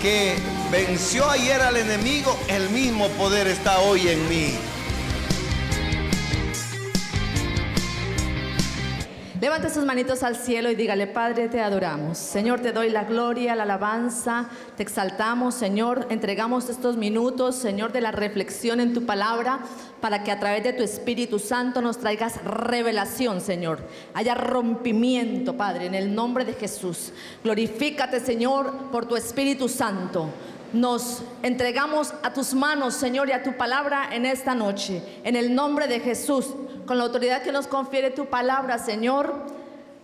que venció ayer al enemigo, el mismo poder está hoy en mí. Levante sus manitos al cielo y dígale: Padre, te adoramos. Señor, te doy la gloria, la alabanza, te exaltamos, Señor. Entregamos estos minutos, Señor, de la reflexión en tu palabra, para que a través de tu Espíritu Santo nos traigas revelación, Señor. Haya rompimiento, Padre, en el nombre de Jesús. Glorifícate, Señor, por tu Espíritu Santo. Nos entregamos a tus manos, Señor, y a tu palabra en esta noche, en el nombre de Jesús. Con la autoridad que nos confiere tu palabra, Señor,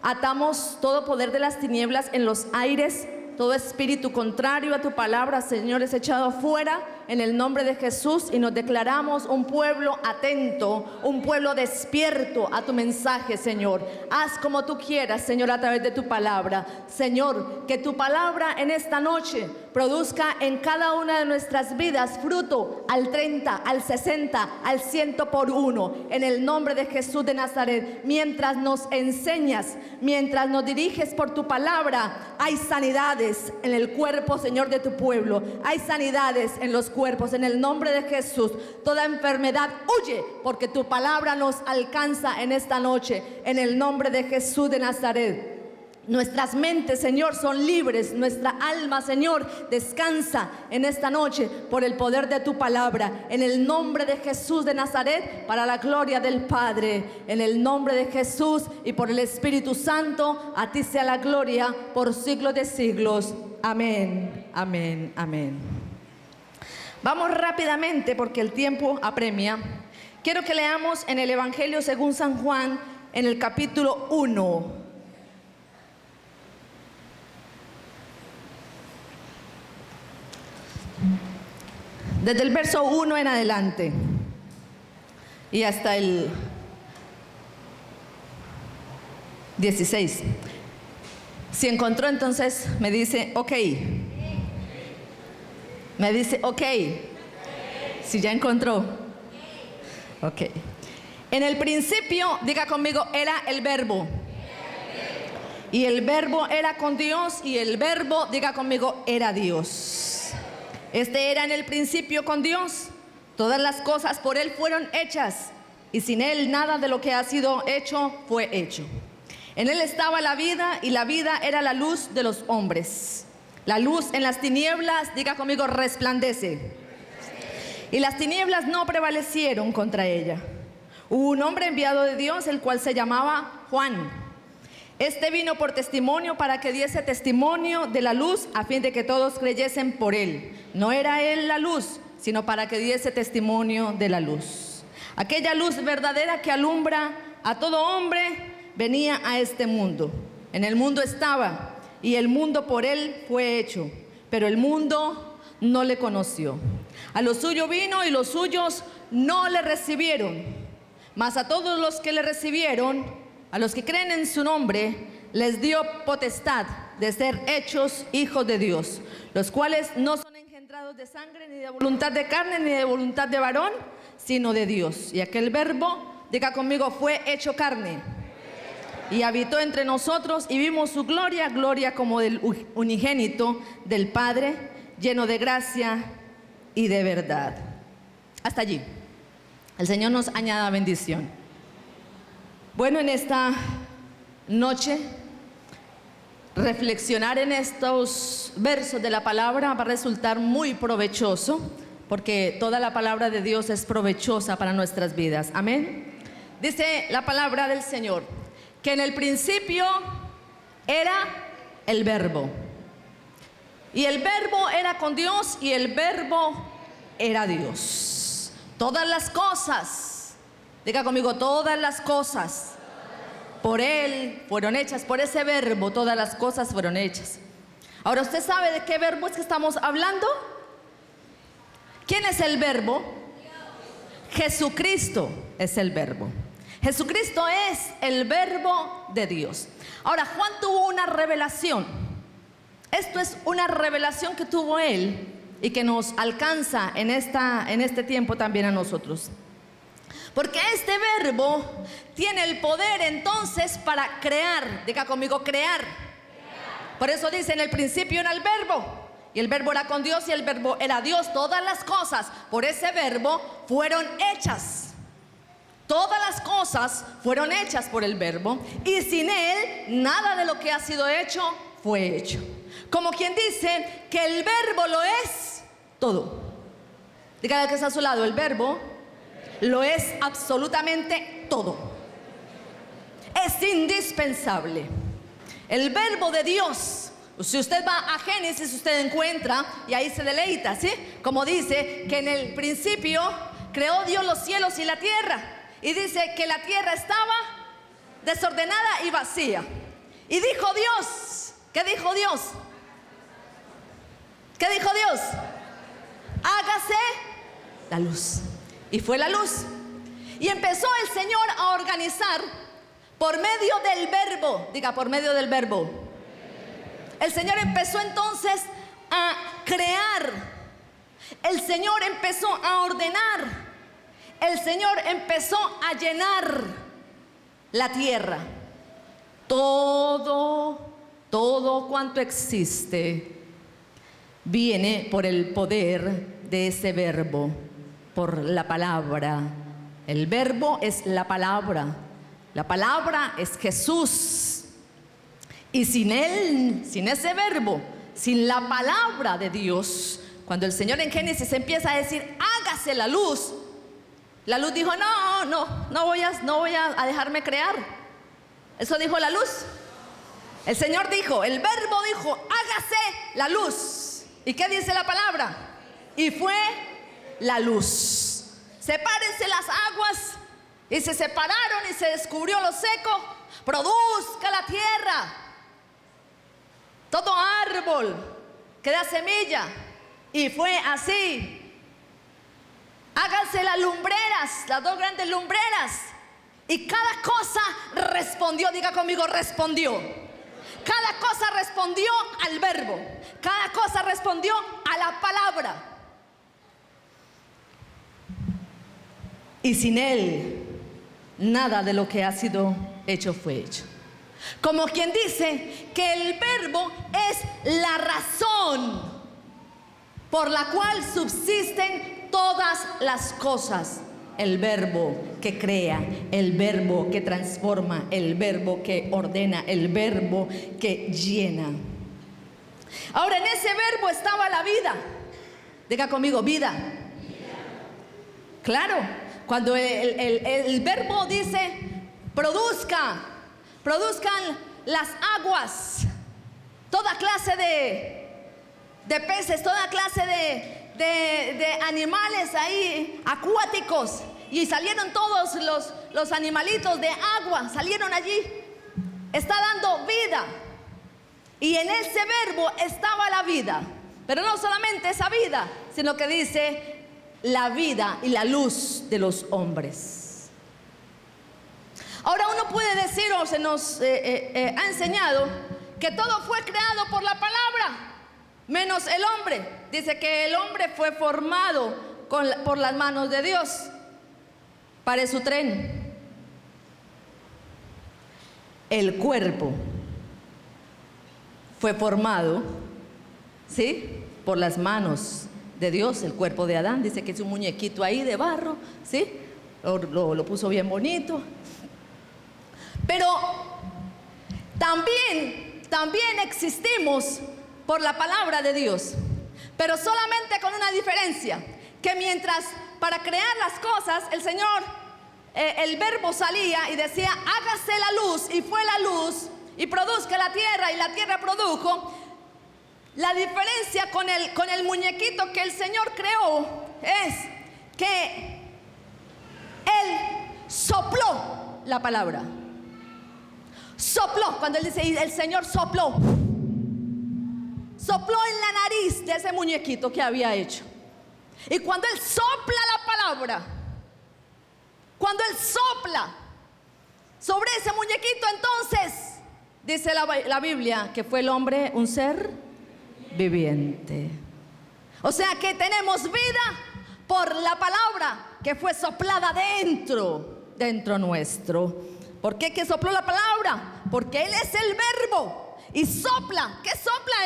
atamos todo poder de las tinieblas en los aires. Todo espíritu contrario a tu palabra, Señor, es echado afuera en el nombre de Jesús, y nos declaramos un pueblo atento, un pueblo despierto a tu mensaje, Señor. Haz como tú quieras, Señor, a través de tu palabra. Señor, que tu palabra en esta noche produzca en cada una de nuestras vidas fruto al 30, al 60, al 100 por uno, en el nombre de Jesús de Nazaret. Mientras nos enseñas, mientras nos diriges por tu palabra, hay sanidades en el cuerpo, Señor, de tu pueblo. Hay sanidades en los cuerpos, en el nombre de Jesús. Toda enfermedad huye, porque tu palabra nos alcanza en esta noche, en el nombre de Jesús de Nazaret. Nuestras mentes, Señor, son libres. Nuestra alma, Señor, descansa en esta noche por el poder de tu palabra. En el nombre de Jesús de Nazaret, para la gloria del Padre. En el nombre de Jesús y por el Espíritu Santo, a ti sea la gloria por siglos de siglos. Amén, amén, amén. Vamos rápidamente porque el tiempo apremia. Quiero que leamos en el Evangelio según San Juan, en el capítulo 1. Desde el verso 1 en adelante y hasta el 16. Si encontró, entonces me dice ok. Me dice ok. Si ya encontró. Ok. En el principio, diga conmigo, era el verbo. Y el verbo era con Dios, y el verbo, diga conmigo, era Dios. Este era en el principio con Dios. Todas las cosas por Él fueron hechas, y sin Él nada de lo que ha sido hecho fue hecho. En Él estaba la vida, y la vida era la luz de los hombres. La luz en las tinieblas, diga conmigo, resplandece. Y las tinieblas no prevalecieron contra ella. Hubo un hombre enviado de Dios, el cual se llamaba Juan. Este vino por testimonio, para que diese testimonio de la luz, a fin de que todos creyesen por él. No era él la luz, sino para que diese testimonio de la luz. Aquella luz verdadera que alumbra a todo hombre venía a este mundo. En el mundo estaba, y el mundo por él fue hecho, pero el mundo no le conoció. A lo suyo vino, y los suyos no le recibieron. Mas a todos los que le recibieron, a los que creen en su nombre, les dio potestad de ser hechos hijos de Dios, los cuales no son engendrados de sangre, ni de voluntad de carne, ni de voluntad de varón, sino de Dios. Y aquel verbo, diga conmigo, fue hecho carne, y habitó entre nosotros, y vimos su gloria, gloria como del unigénito del Padre, lleno de gracia y de verdad. Hasta allí. El Señor nos añada bendición. Bueno, en esta noche, reflexionar en estos versos de la palabra va a resultar muy provechoso, porque toda la palabra de Dios es provechosa para nuestras vidas. Amén. Dice la palabra del Señor, que en el principio era el verbo. Y el verbo era con Dios, y el verbo era Dios. Todas las cosas, diga conmigo, todas las cosas por Él fueron hechas. Por ese verbo todas las cosas fueron hechas. Ahora, ¿usted sabe de qué verbo es que estamos hablando? ¿Quién es el verbo? Jesucristo es el verbo. Jesucristo es el verbo de Dios. Ahora, Juan tuvo una revelación. Esto es una revelación que tuvo él y que nos alcanza en este tiempo también a nosotros. Porque este verbo tiene el poder entonces para crear. Diga conmigo, crear. Por eso dice, en el principio era el verbo, y el verbo era con Dios y el verbo era Dios. Todas las cosas por ese verbo fueron hechas. Todas las cosas fueron hechas por el verbo, y sin él nada de lo que ha sido hecho fue hecho. Como quien dice que el verbo lo es todo. Dígale al que está a su lado: el verbo lo es absolutamente todo. Es indispensable. El verbo de Dios, si usted va a Génesis, usted encuentra y ahí se deleita, ¿sí? Como dice que en el principio creó Dios los cielos y la tierra. Y dice que la tierra estaba desordenada y vacía. Y dijo Dios, ¿qué dijo Dios? ¿Qué dijo Dios? Hágase la luz. Y fue la luz. Y empezó el Señor a organizar por medio del verbo. Diga, por medio del verbo. El Señor empezó entonces a crear. El Señor empezó a ordenar. El Señor empezó a llenar la tierra. Todo cuanto existe viene por el poder de ese verbo, por la palabra. El verbo es la palabra. La palabra es Jesús. Y sin él, sin ese verbo, sin la palabra de Dios, cuando el Señor en Génesis empieza a decir: hágase la luz dijo: no voy a dejarme crear. Eso dijo la luz. El Señor dijo, el verbo dijo: hágase la luz. ¿Y qué dice la palabra? Y fue la luz. Sepárense las aguas, y se separaron y se descubrió lo seco. Produzca la tierra todo árbol que da semilla. Y fue así. Háganse las lumbreras, las dos grandes lumbreras. Y cada cosa respondió. Diga conmigo: respondió. Cada cosa respondió al verbo. Cada cosa respondió a la palabra. Y sin él, nada de lo que ha sido hecho fue hecho. Como quien dice que el verbo es la razón por la cual subsisten todas las cosas. El verbo que crea, el verbo que transforma, el verbo que ordena, el verbo que llena. Ahora, en ese verbo estaba la vida. Diga conmigo: vida. Claro, cuando el verbo dice: produzcan las aguas, toda clase de peces, toda clase de animales ahí acuáticos, y salieron todos los animalitos de agua, salieron allí. Está dando vida, y en ese verbo estaba la vida. Pero no solamente esa vida, sino que dice la vida y la luz de los hombres. Ahora, uno puede decir, o se nos ha enseñado, que todo fue creado por la palabra, menos el hombre. Dice que el hombre fue formado por las manos de Dios. Pare su tren. El cuerpo fue formado, ¿sí?, por las manos de Dios. El cuerpo de Adán, dice que es un muñequito ahí de barro, ¿sí? Lo puso bien bonito. Pero también existimos por la palabra de Dios, pero solamente con una diferencia: que mientras para crear las cosas el Señor, el verbo salía y decía: hágase la luz, y fue la luz, y produzca la tierra, y la tierra produjo. La diferencia con el muñequito que el Señor creó es que Él sopló la palabra. Sopló, cuando Él dice, y el Señor sopló en la nariz de ese muñequito que había hecho. Y cuando Él sopla la palabra, cuando Él sopla sobre ese muñequito, entonces dice la Biblia que fue el hombre un ser viviente. O sea que tenemos vida por la palabra que fue soplada dentro nuestro. ¿Por qué que sopló la palabra? Porque Él es el verbo. y sopla. ¿Qué sopla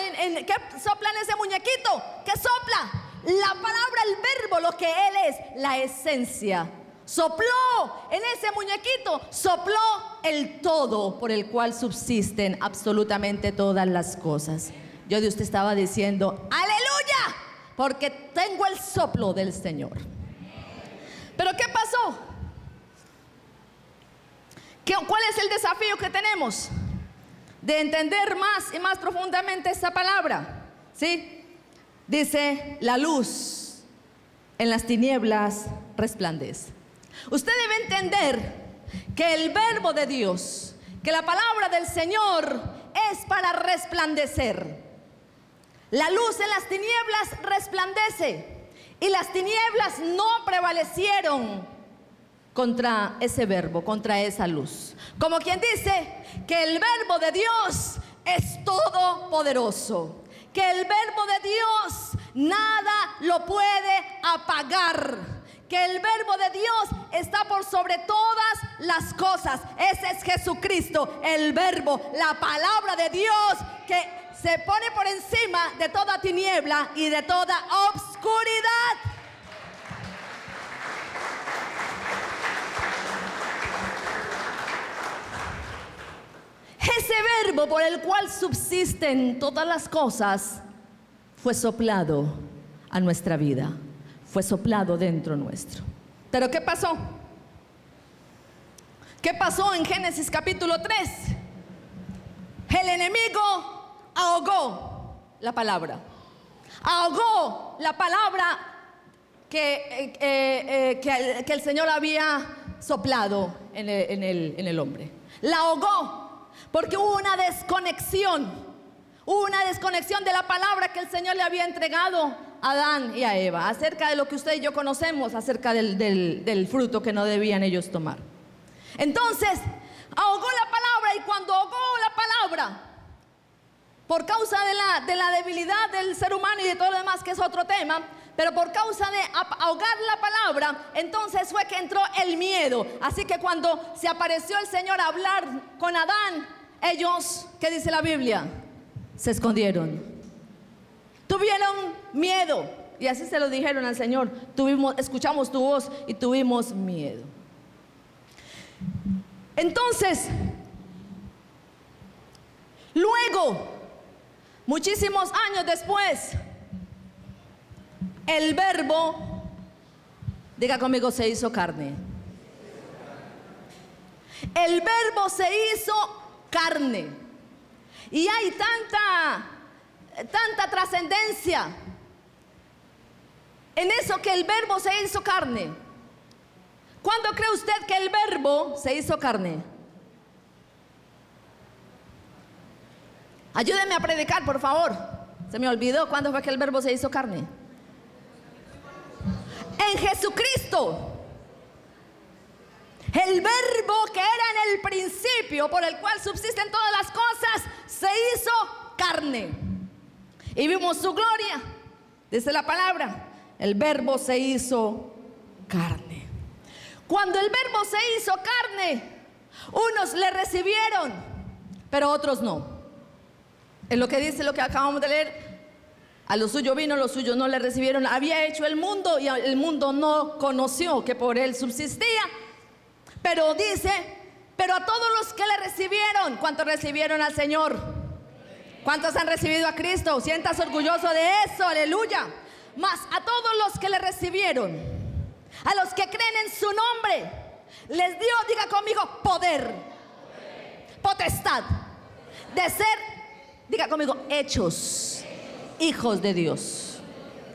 qué sopla en ese muñequito? ¿Qué sopla? La palabra, el verbo, lo que Él es, la esencia. Sopló en ese muñequito, sopló el todo por el cual subsisten absolutamente todas las cosas. Yo de usted estaba diciendo, aleluya, porque tengo el soplo del Señor. Pero ¿qué pasó? ¿Cuál es el desafío que tenemos? De entender más y más profundamente esta palabra, ¿sí? Dice, la luz en las tinieblas resplandece. Usted debe entender que el verbo de Dios, que la palabra del Señor es para resplandecer. La luz en las tinieblas resplandece y las tinieblas no prevalecieron contra ese verbo, contra esa luz. Como quien dice que el verbo de Dios es todopoderoso, que el verbo de Dios nada lo puede apagar, que el verbo de Dios está por sobre todas las cosas. Ese es Jesucristo, el verbo, la palabra de Dios que se pone por encima de toda tiniebla y de toda obscuridad. Ese verbo por el cual subsisten todas las cosas fue soplado a nuestra vida, fue soplado dentro nuestro. Pero ¿qué pasó? ¿Qué pasó en Génesis capítulo 3? El enemigo ahogó la palabra. Ahogó la palabra que el Señor había soplado en el hombre. La ahogó. Porque hubo una desconexión de la palabra que el Señor le había entregado a Adán y a Eva, acerca de lo que usted y yo conocemos, acerca del fruto que no debían ellos tomar. Entonces, ahogó la palabra, y cuando ahogó la palabra, por causa de la debilidad del ser humano y de todo lo demás, que es otro tema, pero por causa de ahogar la palabra, entonces fue que entró el miedo. Así que cuando se apareció el Señor a hablar con Adán, ellos, ¿qué dice la Biblia? Se escondieron. Tuvieron miedo. Y así se lo dijeron al Señor. Escuchamos tu voz y tuvimos miedo. Entonces, luego, muchísimos años después, el verbo, diga conmigo, se hizo carne. El verbo se hizo carne. Y hay tanta trascendencia en eso, que el verbo se hizo carne. ¿Cuándo cree usted que el verbo se hizo carne? Ayúdeme a predicar, por favor. Se me olvidó cuándo fue que el verbo se hizo carne. En Jesucristo. El verbo que era en el principio, por el cual subsisten todas las cosas, se hizo carne. Y vimos su gloria. Dice la palabra, el verbo se hizo carne. Cuando el verbo se hizo carne, unos le recibieron, pero otros no. Es lo que dice, lo que acabamos de leer. A lo suyo vino, los suyos no le recibieron. Había hecho el mundo y el mundo no conoció que por él subsistía. Pero dice, pero a todos los que le recibieron, ¿cuántos recibieron al Señor? ¿Cuántos han recibido a Cristo? Siéntase orgulloso de eso, aleluya. Mas a todos los que le recibieron, a los que creen en su nombre, les dio, diga conmigo, poder, potestad, de ser, diga conmigo, hechos hijos de Dios.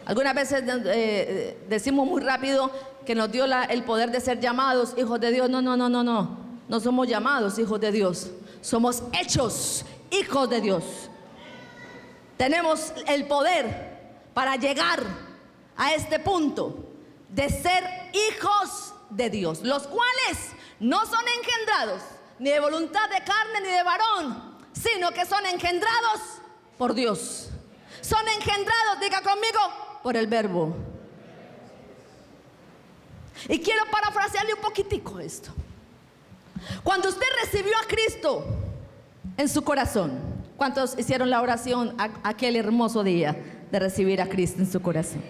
Algunas veces decimos muy rápido que nos dio el poder de ser llamados hijos de Dios. No somos llamados hijos de Dios, somos hechos hijos de Dios. Tenemos el poder para llegar a este punto de ser hijos de Dios, los cuales no son engendrados ni de voluntad de carne ni de varón, sino que son engendrados por Dios. Son engendrados, diga conmigo, por el verbo. Y quiero parafrasearle un poquitico esto. Cuando usted recibió a Cristo en su corazón, ¿Cuántos hicieron la oración aquel hermoso día de recibir a Cristo en su corazón?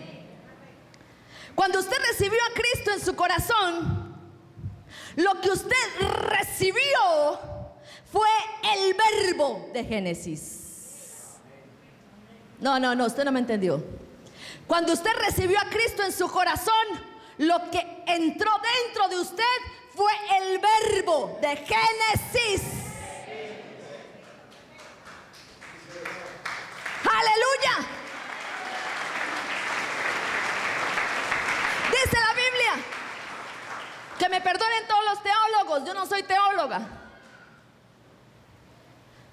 Cuando usted recibió a Cristo en su corazón, lo que usted recibió fue el verbo de Génesis. No, usted no me entendió. Cuando usted recibió a Cristo en su corazón, lo que entró dentro de usted fue el verbo de Génesis. Aleluya. Dice la Biblia, que me perdonen todos los teólogos, yo no soy teóloga,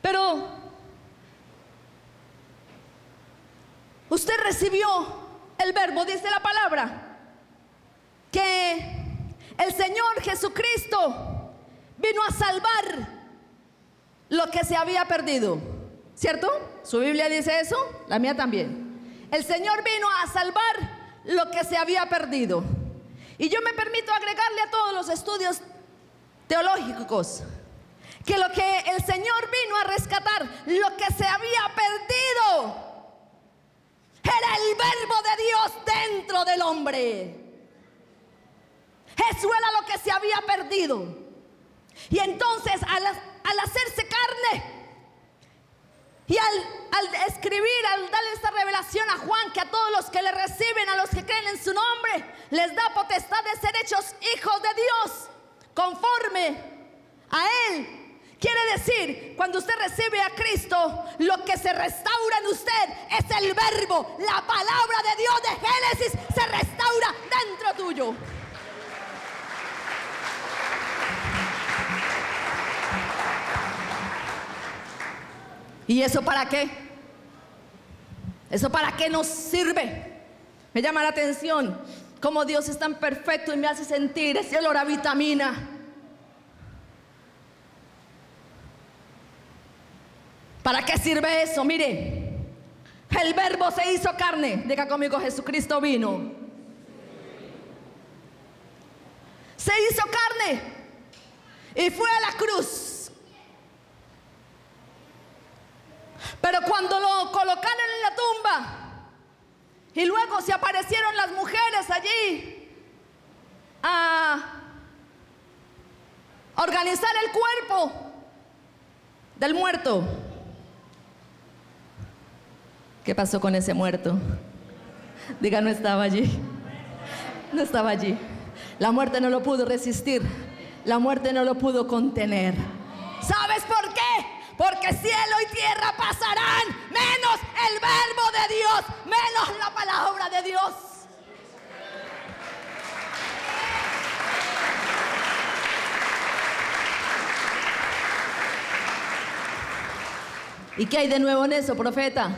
pero usted recibió el verbo, dice la palabra, que el Señor Jesucristo vino a salvar lo que se había perdido, ¿cierto? ¿Su Biblia dice eso? La mía también. El Señor vino a salvar lo que se había perdido. Y yo me permito agregarle a todos los estudios teológicos que lo que el Señor vino a rescatar, lo que se había perdido, era el verbo de Dios dentro del hombre. Eso era lo que se había perdido. Y entonces al hacerse carne y al escribir, al darle esta revelación a Juan, que a todos los que le reciben, a los que creen en su nombre, les da potestad de ser hechos hijos de Dios, conforme a Él. Quiere decir, cuando usted recibe a Cristo, lo que se restaura en usted es el verbo, la palabra de Dios de Génesis se restaura dentro tuyo. ¿Y eso para qué? ¿Eso para qué nos sirve? Me llama la atención cómo Dios es tan perfecto y me hace sentir ese olor a vitamina. ¿Para qué sirve eso? Mire, el verbo se hizo carne. Diga conmigo, Jesucristo vino. Se hizo carne y fue a la cruz. Pero cuando lo colocaron en la tumba y luego se aparecieron las mujeres allí a organizar el cuerpo del muerto, ¿qué pasó con ese muerto? Diga, no estaba allí. No estaba allí. La muerte no lo pudo resistir. La muerte no lo pudo contener. ¿Sabes por qué? Porque cielo y tierra pasarán, menos el verbo de Dios, menos la palabra de Dios. ¿Y qué hay de nuevo en eso, profeta?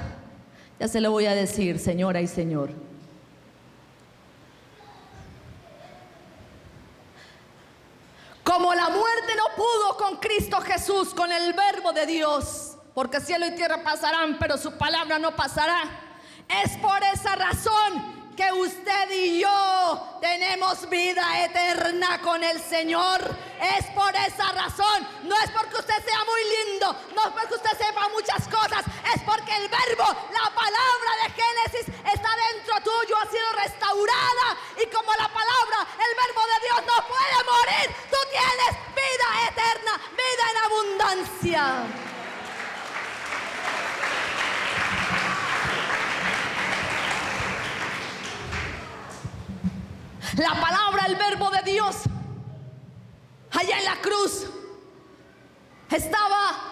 Ya se lo voy a decir, señora y señor. Como la muerte no pudo con Cristo Jesús, con el verbo de Dios, porque cielo y tierra pasarán, pero su palabra no pasará. Es por esa razón que usted y yo tenemos vida eterna con el Señor. Es por esa razón. No es porque usted sea muy lindo, no es porque usted sepa muchas cosas, es porque el verbo, la palabra de Génesis está dentro tuyo, ha sido restaurada, y como la palabra, el verbo de Dios no puede morir, tú tienes vida eterna, vida en abundancia. La palabra, el verbo de Dios, allá en la cruz, estaba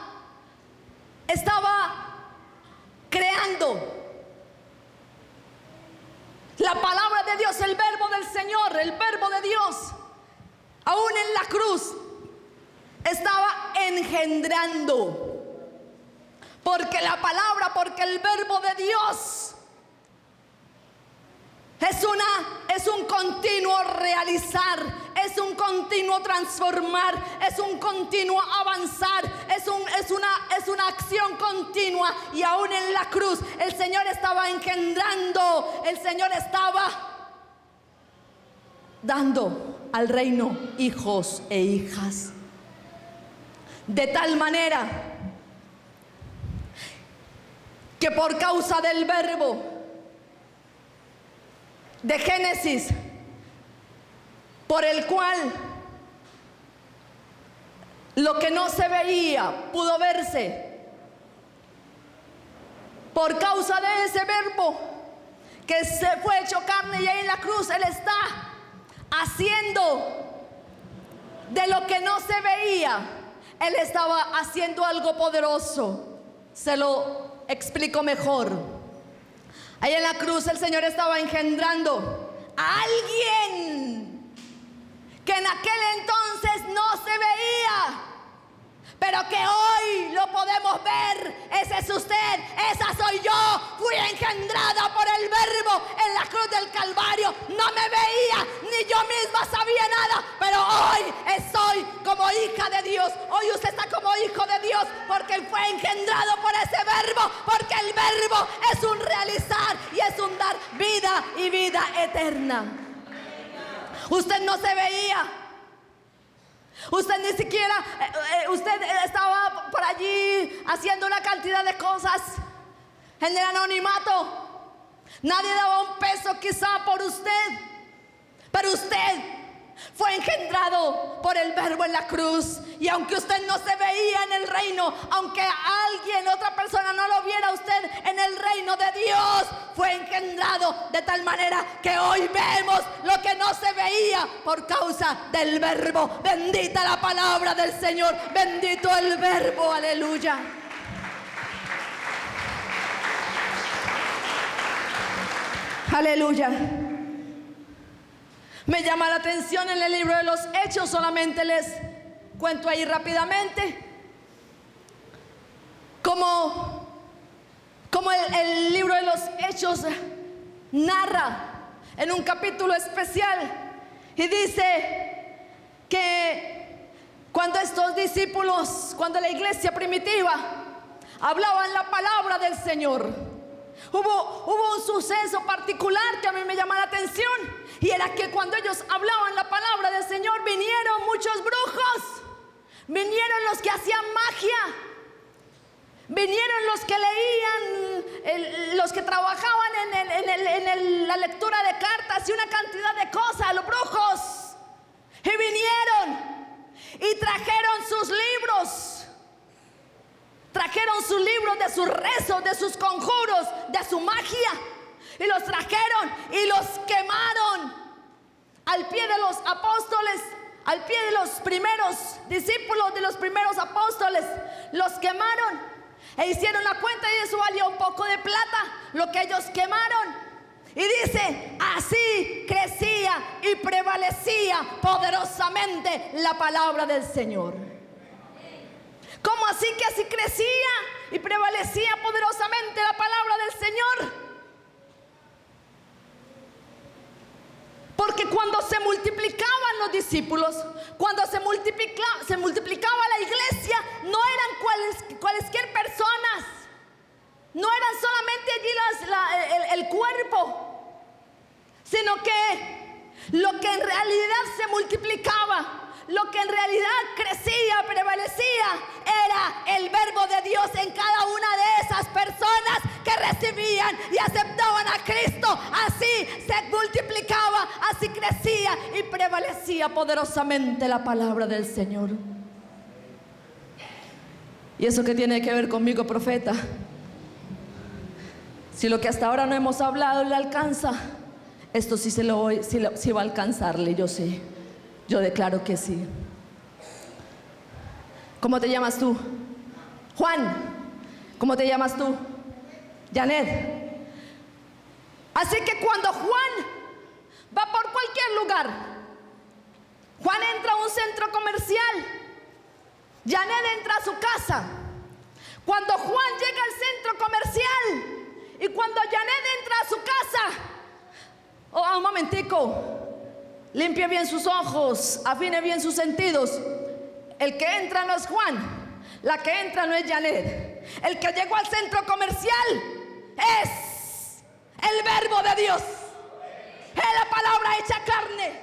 creando. La palabra de Dios, el verbo del Señor, el verbo de Dios, aún en la cruz, estaba engendrando. Porque la palabra, porque el verbo de Dios es un continuo realizar, es un continuo transformar, es un continuo avanzar, es una acción continua. Y aún en la cruz el Señor estaba engendrando, el Señor estaba dando al reino hijos e hijas. De tal manera que por causa del verbo de Génesis, por el cual lo que no se veía pudo verse, por causa de ese verbo que se fue hecho carne, y ahí en la cruz Él está haciendo de lo que no se veía, Él estaba haciendo algo poderoso. Se lo explico mejor. Ahí en la cruz el Señor estaba engendrando a alguien que en aquel entonces no se veía, pero que hoy lo podemos ver. Ese es usted, esa soy yo. Fui engendrada por el verbo en la cruz del Calvario. No me veía, ni yo misma sabía nada, pero hoy estoy como hija de Dios. Hoy usted está como hijo de Dios porque fue engendrado por ese verbo, porque el verbo es un realizar y es un dar vida y vida eterna. Usted no se veía. Usted ni siquiera, usted estaba por allí haciendo una cantidad de cosas en el anonimato. Nadie daba un peso quizá por usted, pero usted fue engendrado por el verbo en la cruz. Y aunque usted no se veía en el reino, aunque alguien, otra persona no lo viera usted en el reino de Dios, fue engendrado de tal manera que hoy vemos lo que no se veía por causa del verbo. Bendita la palabra del Señor, bendito el verbo, aleluya. Aleluya. Me llama la atención en el libro de los Hechos, solamente les cuento ahí rápidamente, como el libro de los Hechos narra en un capítulo especial, y dice que cuando estos discípulos, cuando la iglesia primitiva hablaban la palabra del Señor, hubo un suceso particular que a mí me llama la atención. Y era que cuando ellos hablaban la palabra del Señor, vinieron muchos brujos, vinieron los que hacían magia, vinieron los que leían, los que trabajaban en la lectura de cartas y una cantidad de cosas, los brujos. Y vinieron y trajeron sus libros. Trajeron sus libros de sus rezos, de sus conjuros, de su magia. Y los trajeron y los quemaron al pie de los apóstoles, al pie de los primeros discípulos, de los primeros apóstoles. Los quemaron e hicieron la cuenta, y eso valió un poco de plata, lo que ellos quemaron. Y dice, así crecía y prevalecía poderosamente la palabra del Señor. ¿Cómo así que así crecía y prevalecía poderosamente la palabra del Señor? Porque cuando se multiplicaban los discípulos, cuando se multiplicaba la iglesia, no eran cualesquier personas, no eran solamente allí el cuerpo, sino que lo que en realidad se multiplicaba, lo que en realidad crecía, prevalecía, era el verbo de Dios en cada una de esas personas que recibían y aceptaban a Cristo. Así se multiplicaba, así crecía y prevalecía poderosamente la palabra del Señor. ¿Y eso qué tiene que ver conmigo, profeta? Si lo que hasta ahora no hemos hablado le alcanza, esto sí sí va a alcanzarle, yo sé. Yo declaro que sí. ¿Cómo te llamas tú? Juan. ¿Cómo te llamas tú? Janet. Así que cuando Juan va por cualquier lugar, Juan entra a un centro comercial, Janet entra a su casa. Cuando Juan llega al centro comercial y cuando Janet entra a su casa, un momentico, limpie bien sus ojos, afine bien sus sentidos. El que entra no es Juan, la que entra no es Janet. El que llegó al centro comercial es el verbo de Dios, es la palabra hecha carne,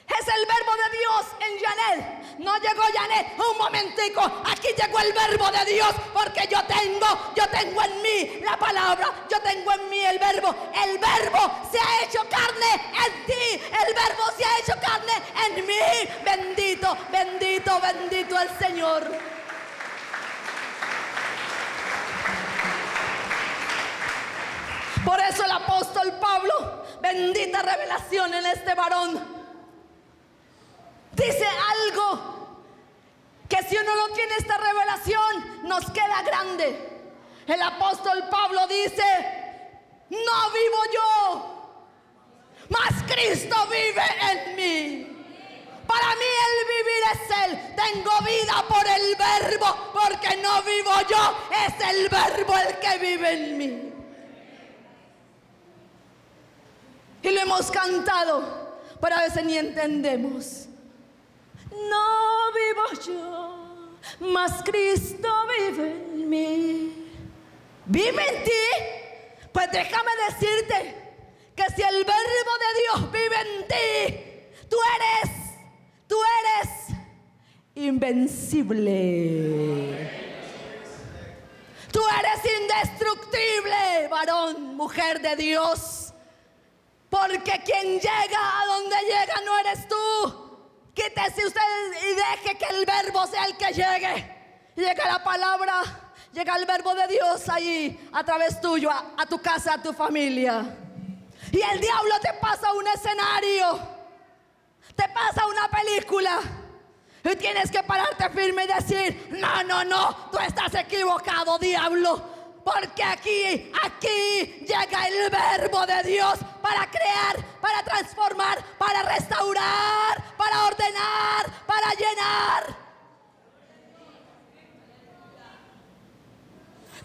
Es el verbo de Dios en Janet. No llegó Janet, un momentico, aquí llegó el verbo de Dios, porque yo tengo en mí la palabra, yo tengo en mí el verbo se ha hecho carne en ti, el verbo se ha hecho carne en mí. Bendito, bendito, bendito el Señor. Por eso el apóstol Pablo, bendita revelación en este varón, dice algo que si uno no tiene esta revelación nos queda grande. El apóstol Pablo dice: no vivo yo, mas Cristo vive en mí. Para mí el vivir es Él. Tengo vida por el verbo, porque no vivo yo, es el verbo el que vive en mí. Y lo hemos cantado, pero a veces ni entendemos. No vivo yo, mas Cristo vive en mí. ¿Vive en ti? Pues déjame decirte que si el verbo de Dios vive en ti, tú eres invencible. Tú eres indestructible, varón, mujer de Dios. Porque quien llega a donde llega no eres tú. Quítese usted y deje que el verbo sea el que llegue. Llega la palabra, llega el verbo de Dios ahí a través tuyo, a tu casa, a tu familia. Y el diablo te pasa un escenario, te pasa una película, y tienes que pararte firme y decir: no, tú estás equivocado, diablo. Porque aquí llega el verbo de Dios para crear, para transformar, para restaurar, para ordenar, para llenar.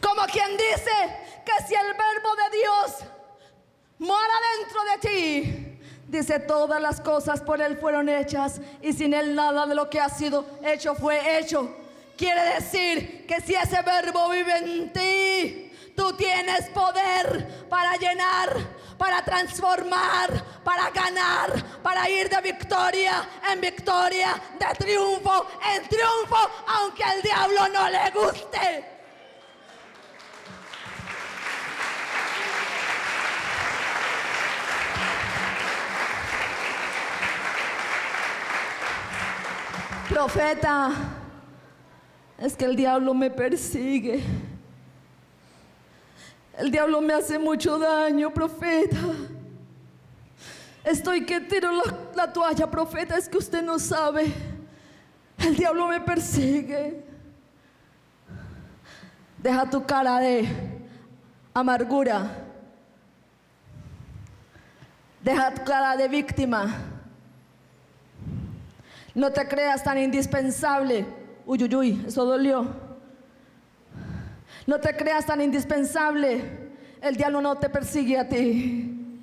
Como quien dice que si el verbo de Dios mora dentro de ti, dice: todas las cosas por Él fueron hechas, y sin Él nada de lo que ha sido hecho fue hecho. Quiere decir que si ese verbo vive en ti, tú tienes poder para llenar, para transformar, para ganar, para ir de victoria en victoria, de triunfo en triunfo, aunque al diablo no le guste. Profeta, es que el diablo me persigue. El diablo me hace mucho daño, profeta. Estoy que tiro la toalla, profeta. Es que usted no sabe. El diablo me persigue. Deja tu cara de amargura. Deja tu cara de víctima. No te creas tan indispensable. Uy, eso dolió. No te creas tan indispensable. El diablo no te persigue a ti.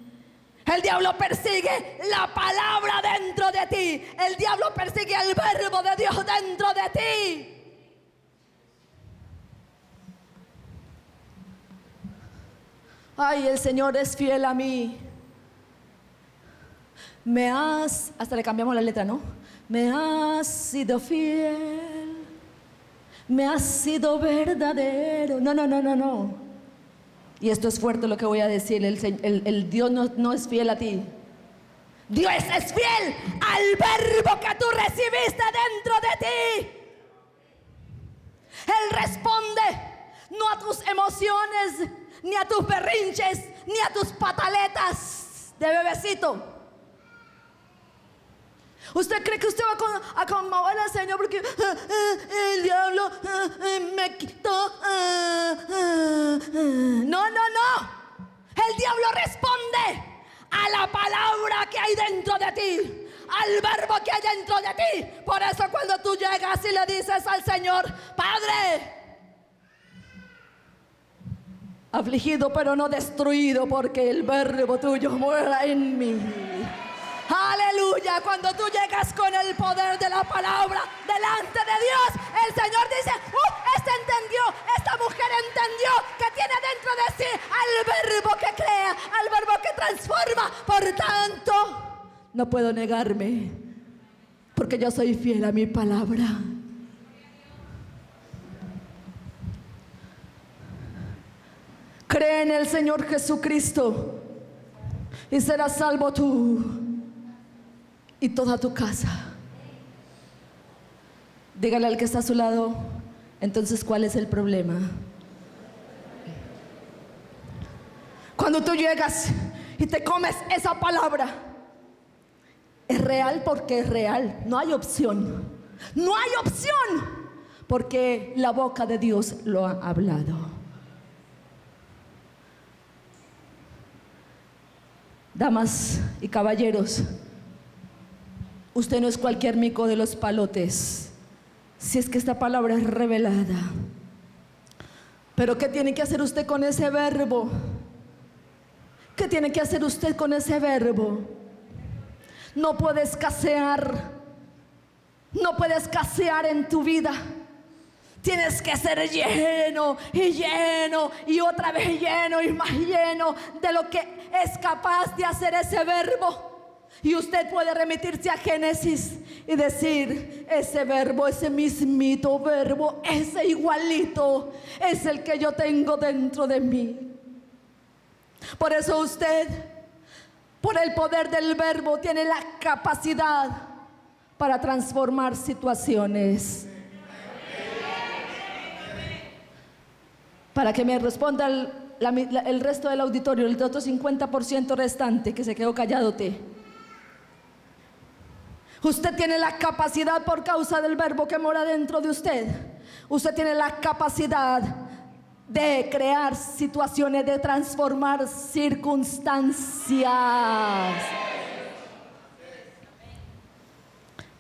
El diablo persigue la palabra dentro de ti. El diablo persigue el verbo de Dios dentro de ti. Ay, el Señor es fiel a mí. Hasta le cambiamos la letra, ¿no? Me has sido fiel, me has sido verdadero. No. Y esto es fuerte lo que voy a decir. El Dios no es fiel a ti. Dios es fiel al verbo que tú recibiste dentro de ti. Él responde no a tus emociones, ni a tus berrinches, ni a tus pataletas de bebecito. ¿Usted cree que usted va a conmover al Señor porque el diablo me quitó? No. El diablo responde a la palabra que hay dentro de ti, al verbo que hay dentro de ti. Por eso cuando tú llegas y le dices al Señor: Padre, afligido pero no destruido, porque el verbo tuyo mora en mí. Aleluya. Cuando tú llegas con el poder de la palabra delante de Dios, el Señor dice: este entendió, esta mujer entendió que tiene dentro de sí al verbo que crea, al verbo que transforma. Por tanto, no puedo negarme porque yo soy fiel a mi palabra. Cree en el Señor Jesucristo y serás salvo tú y toda tu casa. Dígale al que está a su lado, entonces, ¿cuál es el problema? Cuando tú llegas y te comes esa palabra, es real porque es real. No hay opción. No hay opción, porque la boca de Dios lo ha hablado. Damas y caballeros, usted no es cualquier mico de los palotes, si es que esta palabra es revelada. Pero ¿qué tiene que hacer usted con ese verbo? ¿Qué tiene que hacer usted con ese verbo? No puede escasear. No puede escasear en tu vida. Tienes que ser lleno y lleno y otra vez lleno y más lleno de lo que es capaz de hacer ese verbo. Y usted puede remitirse a Génesis y decir: ese verbo, ese mismito verbo, ese igualito es el que yo tengo dentro de mí. Por eso usted, por el poder del verbo, tiene la capacidad para transformar situaciones. Para que me responda el resto del auditorio, el otro 50% restante que se quedó calladote. Usted tiene la capacidad, por causa del verbo que mora dentro de usted, usted tiene la capacidad de crear situaciones, de transformar circunstancias.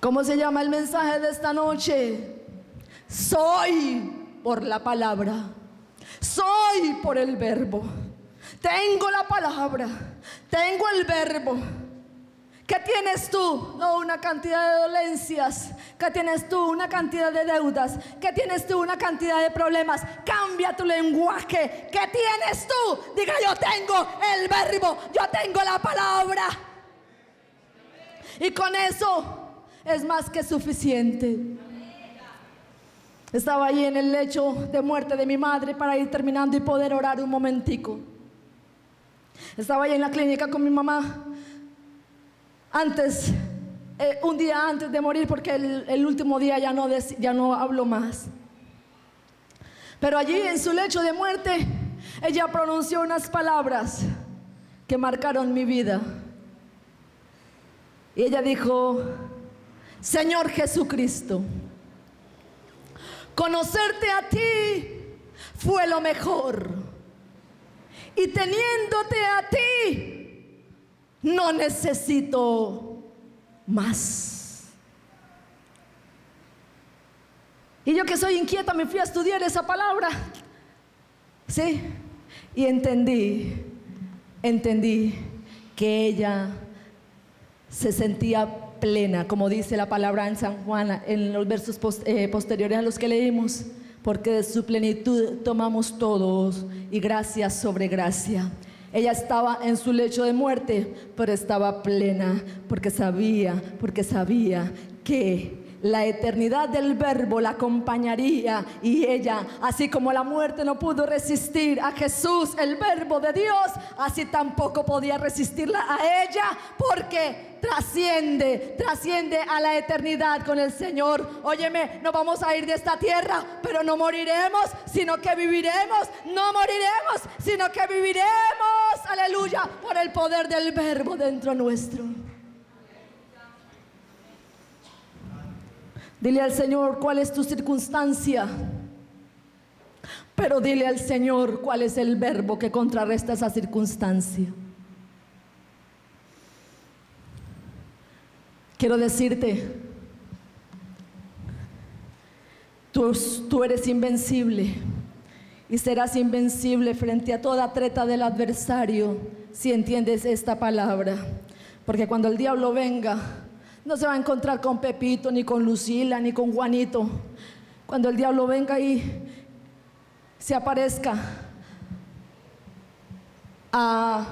¿Cómo se llama el mensaje de esta noche? Soy por la palabra. Soy por el verbo. Tengo la palabra, tengo el verbo. ¿Qué tienes tú? No una cantidad de dolencias. ¿Qué tienes tú? Una cantidad de deudas. ¿Qué tienes tú? Una cantidad de problemas. Cambia tu lenguaje. ¿Qué tienes tú? Diga: yo tengo el verbo, yo tengo la palabra. Y con eso es más que suficiente. Estaba allí en el lecho de muerte de mi madre para ir terminando y poder orar un momentico. Estaba allí en la clínica con mi mamá. Un día antes de morir, porque el último día ya no habló más. Pero allí en su lecho de muerte, ella pronunció unas palabras que marcaron mi vida. Y ella dijo: Señor Jesucristo, conocerte a ti fue lo mejor, y teniéndote a ti no necesito más. Y yo, que soy inquieta, me fui a estudiar esa palabra, ¿sí? Y entendí que ella se sentía plena, como dice la palabra en San Juan, en los versos posteriores a los que leímos, porque de su plenitud tomamos todos, y gracia sobre gracia. Ella estaba en su lecho de muerte, pero estaba plena, porque sabía que la eternidad del verbo la acompañaría. Y ella, así como la muerte no pudo resistir a Jesús, el verbo de Dios, así tampoco podía resistirla a ella, porque trasciende a la eternidad con el Señor. Óyeme, no vamos a ir de esta tierra, pero no moriremos, sino que viviremos. No moriremos, sino que viviremos, aleluya, por el poder del verbo dentro nuestro. Dile al Señor cuál es tu circunstancia, pero dile al Señor cuál es el verbo que contrarresta esa circunstancia. Quiero decirte, tú eres invencible y serás invencible frente a toda treta del adversario si entiendes esta palabra. Porque cuando el diablo venga, no se va a encontrar con Pepito, ni con Lucila, ni con Juanito. Cuando el diablo venga y se aparezca a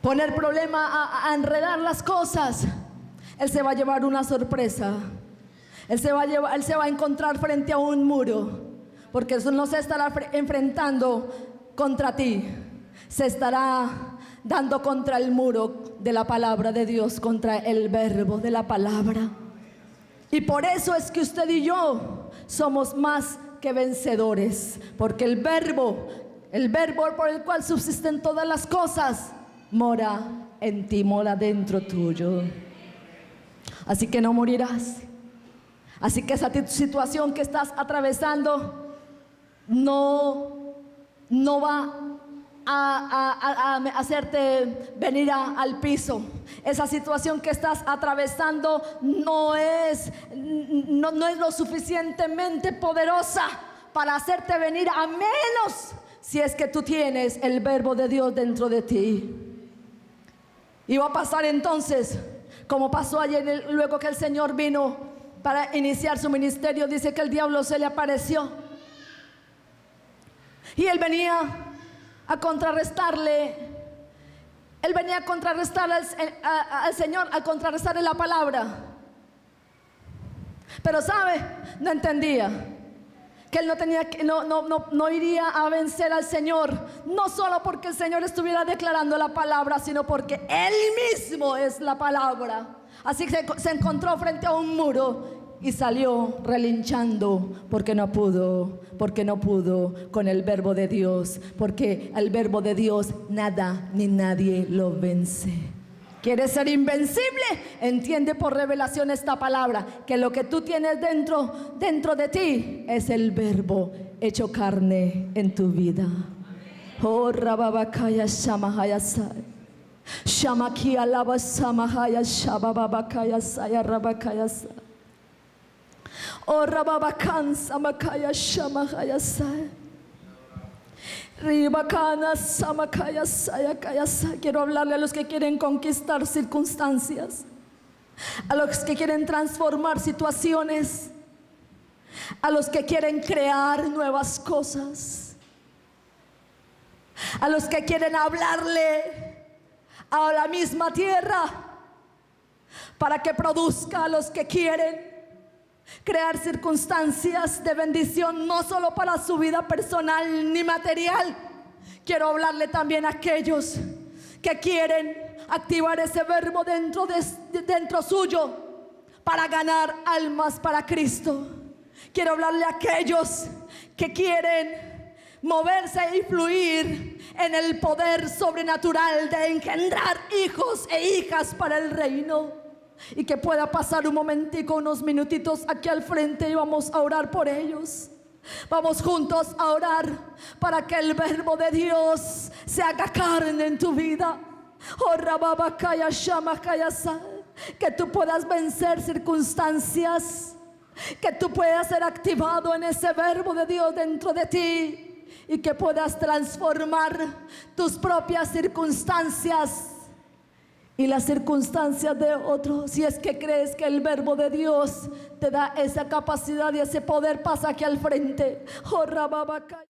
poner problema, a enredar las cosas, Él se va a llevar una sorpresa. Él se va a encontrar frente a un muro, porque eso no se estará enfrentando contra ti, se estará dando contra el muro de la palabra de Dios, contra el verbo de la palabra. Y por eso es que usted y yo somos más que vencedores, porque el verbo por el cual subsisten todas las cosas, mora en ti, mora dentro tuyo. Así que no morirás. Así que esa situación que estás atravesando no va a hacerte venir al piso. Esa situación que estás atravesando no es lo suficientemente poderosa para hacerte venir, a menos si es que tú tienes el verbo de Dios dentro de ti. Y va a pasar entonces como pasó ayer, luego que el Señor vino para iniciar su ministerio. Dice que el diablo se le apareció y él venía a contrarrestarle. Él venía a contrarrestar al Señor, a contrarrestarle la palabra. Pero sabe, no entendía que él no iría a vencer al Señor, no solo porque el Señor estuviera declarando la palabra, sino porque Él mismo es la palabra. Así que se encontró frente a un muro y salió relinchando porque no pudo con el verbo de Dios, porque el verbo de Dios nada ni nadie lo vence. ¿Quieres ser invencible? Entiende por revelación esta palabra, que lo que tú tienes dentro de ti es el verbo hecho carne en tu vida. Oh, Rababakaya Shamahaya Sai. Shamakia Lava Samahaya Shababakaya Saya Rabakaya Sai. Oh, Rababakan Samakaya Shamahaya Sai. Quiero hablarle a los que quieren conquistar circunstancias, a los que quieren transformar situaciones, a los que quieren crear nuevas cosas, a los que quieren hablarle a la misma tierra para que produzca, a los que quieren crear circunstancias de bendición, no solo para su vida personal ni material. Quiero hablarle también a aquellos que quieren activar ese verbo dentro suyo para ganar almas para Cristo. Quiero hablarle a aquellos que quieren moverse y fluir en el poder sobrenatural de engendrar hijos e hijas para el reino. Y que pueda pasar un momentico, unos minutitos aquí al frente, y vamos a orar por ellos. Vamos juntos a orar para que el verbo de Dios se haga carne en tu vida. Oh, Rababakaya Shamakaya Sa. Que tú puedas vencer circunstancias, que tú puedas ser activado en ese verbo de Dios dentro de ti, y que puedas transformar tus propias circunstancias y las circunstancias de otros. Si es que crees que el verbo de Dios te da esa capacidad y ese poder, pasa aquí al frente. Oh, Rababakaya.